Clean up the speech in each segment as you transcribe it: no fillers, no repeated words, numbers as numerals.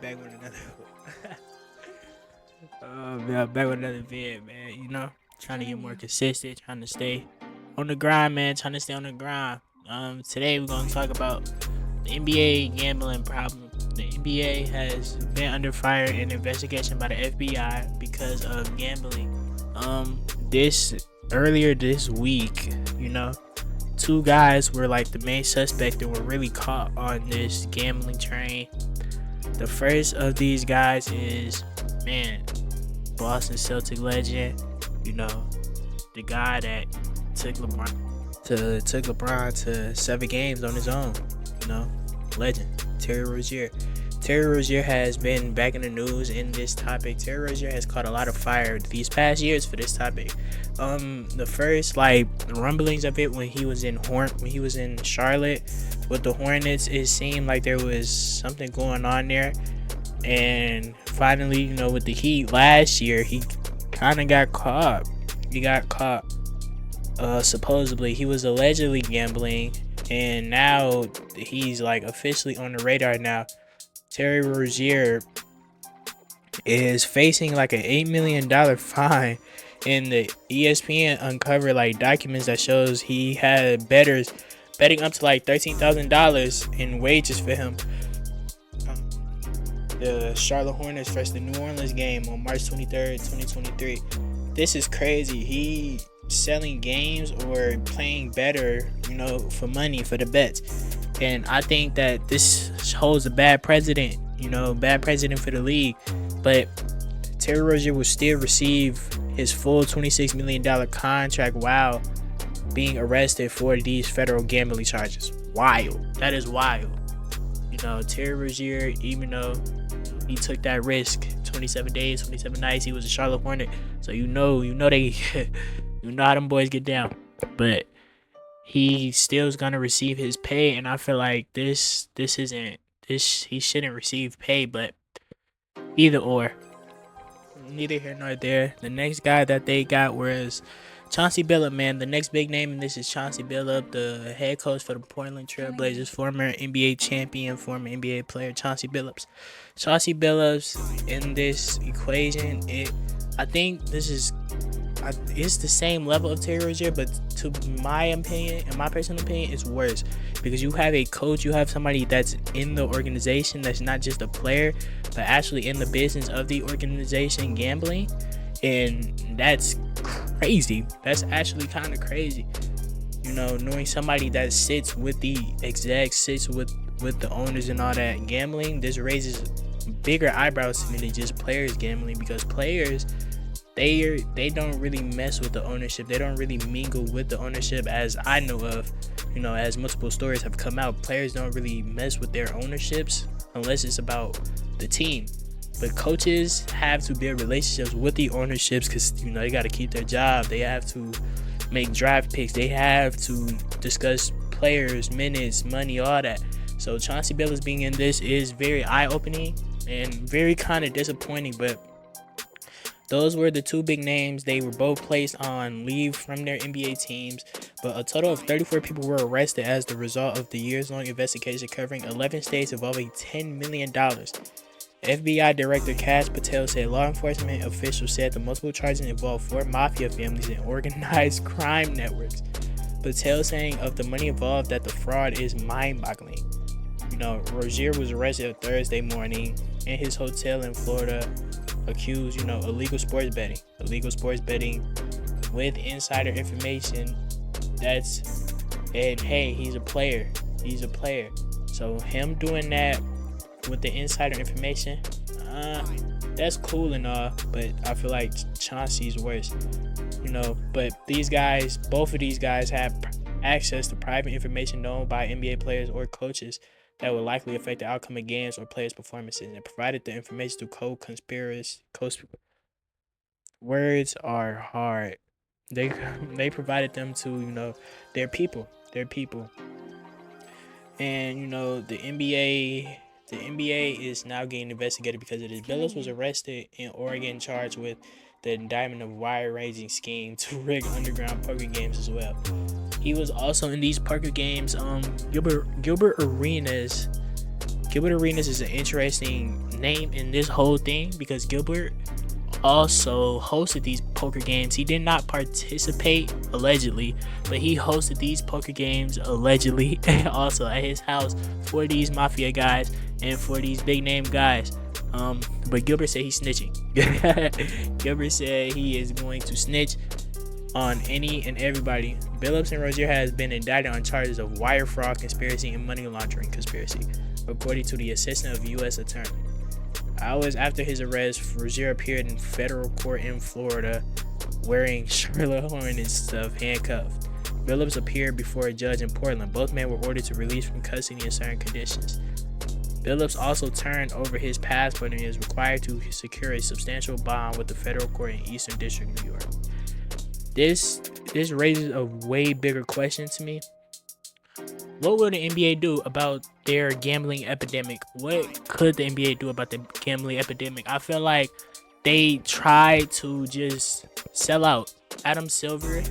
man, back with another. Man, back with another vid, man. Trying to get more consistent, trying to stay on the grind, man. Trying to stay on the grind. Today we're gonna talk about the NBA gambling problem. The NBA has been under fire in investigation by the FBI because of gambling. This earlier this week, two guys were like the main suspect and were really caught on this gambling train. The first of these guys is, Boston Celtic legend, the guy that took LeBron to 7 games on his own, legend, Terry Rozier. Terry Rozier has been back in the news in this topic. Terry Rozier has caught a lot of fire these past years for this topic. The first rumblings of it when he was in Charlotte with the Hornets, it seemed like there was something going on there. And finally, with the Heat last year, he kind of got caught. He got caught. Supposedly, he was allegedly gambling, and now he's officially on the radar now. Terry Rozier is facing an $8 million fine, and the ESPN uncovered documents that shows he had bettors betting up to $13,000 in wages for him. The Charlotte Hornets versus the New Orleans game on March 23rd, 2023. This is crazy. He selling games or playing better, for money, for the bets. And I think that this holds a bad precedent, bad precedent for the league. But Terry Rozier will still receive his full $26 million contract while being arrested for these federal gambling charges. Wild. That is wild. Terry Rozier, even though he took that risk, 27 days, 27 nights, he was a Charlotte Hornet. So they how them boys get down. But he still is gonna receive his pay, and I feel like he shouldn't receive pay, but either or. Neither here nor there. The next guy that they got was Chauncey Billups, man. The next big name in this is Chauncey Billups, the head coach for the Portland Trail Blazers, former NBA champion, former NBA player, Chauncey Billups. Chauncey Billups in this equation, I think this is it's the same level of Terry Rozier, but to my opinion, in my personal opinion, it's worse because you have a coach, you have somebody that's in the organization, that's not just a player, but actually in the business of the organization, gambling, and that's crazy. That's actually kind of crazy. Knowing somebody that sits with the execs, sits with the owners and all that gambling, this raises bigger eyebrows to me than just players gambling, because players, they don't really mess with the ownership. They don't really mingle with the ownership, as I know of. As multiple stories have come out, players don't really mess with their ownerships unless it's about the team. But coaches have to build relationships with the ownerships because, they got to keep their job. They have to make draft picks. They have to discuss players, minutes, money, all that. So Chauncey Billups being in this is very eye-opening and very kind of disappointing, but those were the two big names. They were both placed on leave from their NBA teams, but a total of 34 people were arrested as the result of the years-long investigation covering 11 states involving $10 million. FBI Director Kash Patel said law enforcement officials said the multiple charges involved 4 mafia families and organized crime networks. Patel saying of the money involved that the fraud is mind-boggling. Rozier was arrested Thursday morning in his hotel in Florida, accused, illegal sports betting with insider information. And hey, he's a player. So him doing that with the insider information, that's cool and all, but I feel like Chauncey's worse. But both of these guys have access to private information known by NBA players or coaches that would likely affect the outcome of games or players' performances, and provided the information through co-conspirators. Words are hard. They provided them to their people, and the NBA is now getting investigated because of this. Billups was arrested in Oregon, charged with the indictment of wire-raising scheme to rig underground poker games as well. He was also in these poker games. Gilbert Arenas Gilbert Arenas is an interesting name in this whole thing because Gilbert also hosted these poker games. He did not participate allegedly, but he hosted these poker games allegedly also at his house for these mafia guys and for these big name guys. But Gilbert said he's snitching. Gilbert said he is going to snitch on any and everybody. Billups and Rozier has been indicted on charges of wire fraud, conspiracy, and money laundering conspiracy, according to the assistant of U.S. attorney. Hours after his arrest, Rozier appeared in federal court in Florida wearing Charlotte Hornets stuff, handcuffed. Billups appeared before a judge in Portland. Both men were ordered to release from custody in certain conditions. Billups also turned over his passport and is required to secure a substantial bond with the federal court in Eastern District, New York. This raises a way bigger question to me. What will the NBA do about their gambling epidemic? What could the NBA do about the gambling epidemic? I feel like they try to just sell out. Adam Silver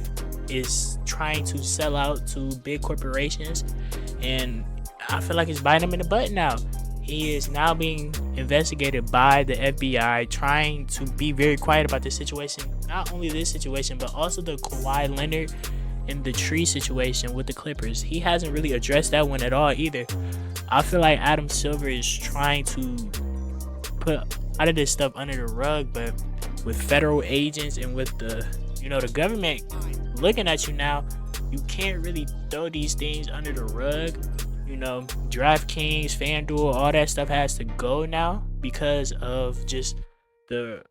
is trying to sell out to big corporations, and I feel like it's biting him in the butt now. He is now being investigated by the FBI, trying to be very quiet about this situation. Not only this situation, but also the Kawhi Leonard and the tree situation with the Clippers. He hasn't really addressed that one at all either. I feel like Adam Silver is trying to put out of this stuff under the rug, but with federal agents and with the government looking at you now, you can't really throw these things under the rug. DraftKings, FanDuel, all that stuff has to go now because of just the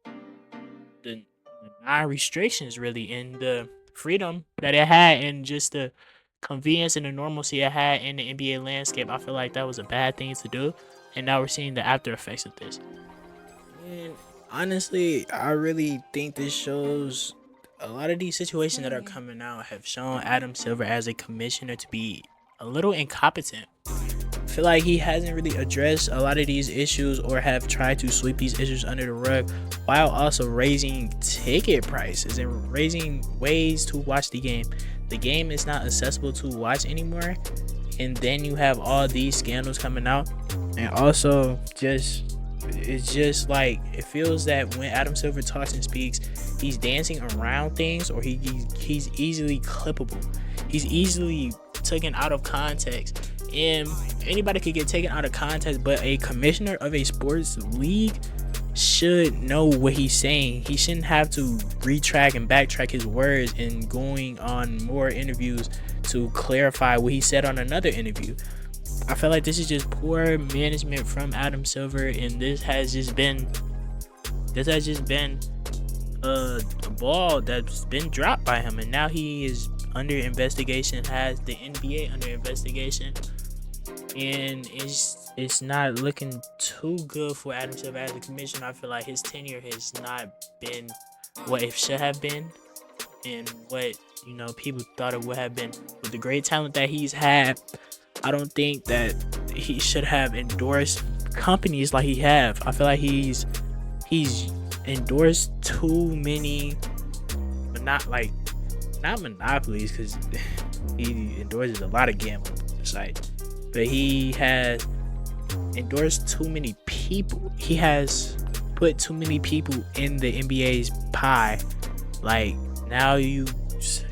non-restrictions really, and the freedom that it had, and just the convenience and the normalcy it had in the NBA landscape. I feel like that was a bad thing to do, and now we're seeing the after effects of this. And honestly, I really think this shows a lot of these situations that are coming out have shown Adam Silver as a commissioner to be a little incompetent. I feel like he hasn't really addressed a lot of these issues or have tried to sweep these issues under the rug, while also raising ticket prices and raising ways to watch the game. The game is not accessible to watch anymore, and then you have all these scandals coming out, and also it's just like it feels that when Adam Silver talks and speaks, he's dancing around things, or he's easily clippable. He's easily taken out of context, and anybody could get taken out of context, but a commissioner of a sports league should know what he's saying. He shouldn't have to retract and backtrack his words and going on more interviews to clarify what he said on another interview. I feel like this is just poor management from Adam Silver, and this has just been a ball that's been dropped by him, and now he is under investigation, has the NBA under investigation, and it's not looking too good for Adam Silver as a commissioner. I feel like his tenure has not been what it should have been, and what people thought it would have been. With the great talent that he's had, I don't think that he should have endorsed companies like he have. I feel like he's endorsed too many, but not monopolies, because he endorses a lot of gambling sites, but he has endorsed too many people. He has put too many people in the NBA's pie. Like, now you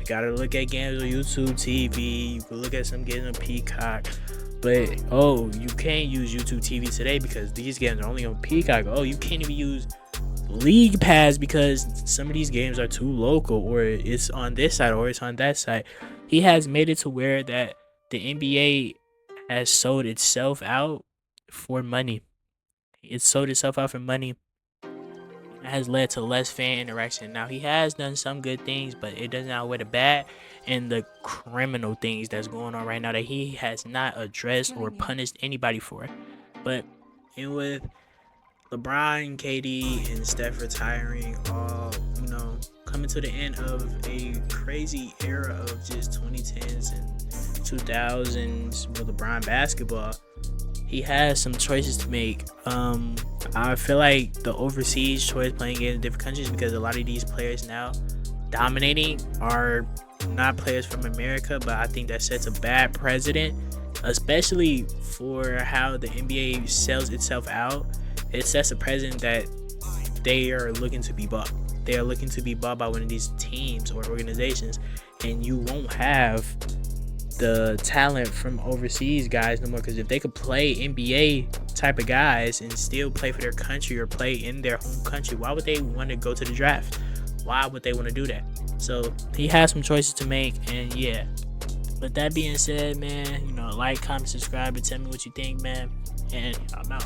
gotta look at games on YouTube TV, you can look at some games on Peacock, but you can't use YouTube TV today because these games are only on Peacock. You can't even use League Pass because some of these games are too local, or it's on this side or it's on that side. He has made it to where that the NBA has sold itself out for money. It sold itself out for money. It has led to less fan interaction. Now, he has done some good things, but it doesn't outweigh the bad and the criminal things that's going on right now that he has not addressed or punished anybody for. But with LeBron, KD, and Steph retiring, all coming to the end of a crazy era of just 2010s and 2000s with LeBron basketball, he has some choices to make. I feel like the overseas choice, playing in different countries, because a lot of these players now dominating are not players from America, but I think that sets a bad precedent especially for how the NBA sells itself out. It sets a precedent that they are looking to be bought. They are looking to be bought by one of these teams or organizations, and you won't have the talent from overseas guys no more. Because if they could play NBA type of guys and still play for their country or play in their home country, why would they want to go to the draft? Why would they want to do that? So he has some choices to make, and yeah. But that being said, man, like, comment, subscribe, and tell me what you think, man. And I'm out.